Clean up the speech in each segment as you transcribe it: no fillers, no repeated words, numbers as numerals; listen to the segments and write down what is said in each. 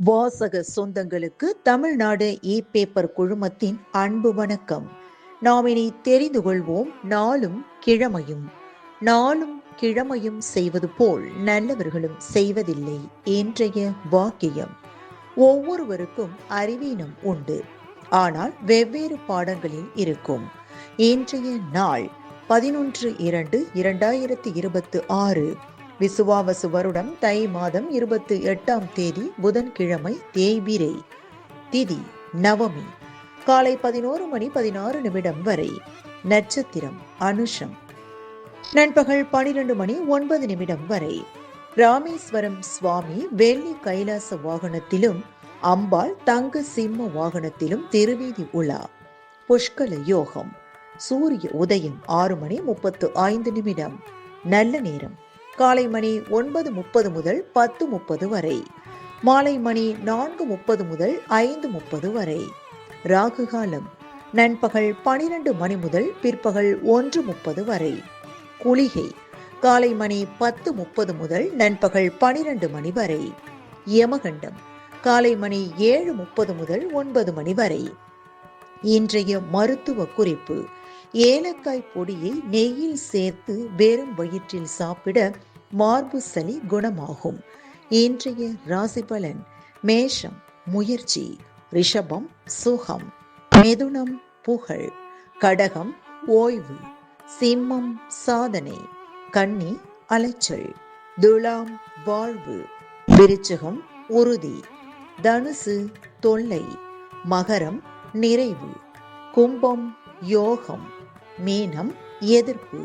வாசக சொந்தங்களுக்கு தமிழ்நாடு பேப்பர் குழுமத்தின் அன்பு வணக்கம். நாம் இனி தெரிந்து கொள்வோம் நாளும் கிழமையும். நாளும் கிழமையும் செய்வது போல் நல்லவர்களும் செய்வதில்லை இன்றைய வாக்கியம். ஒவ்வொருவருக்கும் அறிவீனம் உண்டு, ஆனால் வெவ்வேறு பாடங்களில் இருக்கும். இன்றைய நாள் 11/2/2026 விசுவாவசு வருடம் தை மாதம் 28ஆம் தேதி புதன்கிழமை, தேய்பிரை, திதி நவமி, காலை 11:16 வரை. நட்சத்திரம் அனுஷம். நண்பகல் 12:09 வரை. ராமேஸ்வரம் சுவாமி வெள்ளி கைலாச வாகனத்திலும் அம்பாள் தங்க சிம்ம வாகனத்திலும் திருவீதி உலா. புஷ்கல யோகம். சூரிய உதயம் 6:35. நல்ல நேரம் காலை மணி 9:30 முதல் 10:30 வரை. மாலை மணி 4:30 முதல் 5:30 வரை. ராகு காலம் நண்பகல் 12 மணி முதல் பிற்பகல் 1:30 வரை. குளிகை காலை மணி 10:30 முதல் நண்பகல் 12 மணி வரை. யமகண்டம் காலை மணி 7:30 முதல் 9 மணி வரை. இன்றைய மருத்துவ குறிப்பு: ஏலக்காய் பொடியை நெய்யில் சேர்த்து வெறும் வயிற்றில் சாப்பிட மார்பு சளி குணமாகும். இன்றைய ராசி பலன்: மேஷம் முயற்சி, ரிஷபம் சுகம், மிதுனம் புகழ், கடகம் ஓய்வு, சிம்மம் சாதனை, கன்னி அலைச்சல், துலாம் வாழ்வு, விருச்சிகம் உறுதி, தனுசு தொல்லை, மகரம் நிறைவு, கும்பம் யோகம், மீனம் எதிர்ப்பு.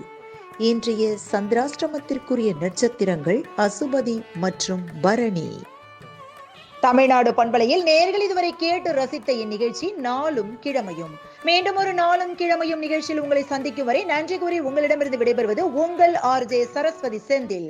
இன்றைய சந்திராஷ்டமத்திற்குரிய நட்சத்திரங்கள் அசுபதி மற்றும் பரணி. தமிழ்நாடு பண்பலையில் நேயர்கள் இதுவரை கேட்டு ரசித்த இந்நிகழ்ச்சி நாளும் கிழமையும். மீண்டும் ஒரு நாளும் கிழமையும் நிகழ்ச்சியில் உங்களை சந்திக்கும் வரை நன்றி கூறி உங்களிடமிருந்து விடைபெறுவது உங்கள் RJ சரஸ்வதி செந்தில்.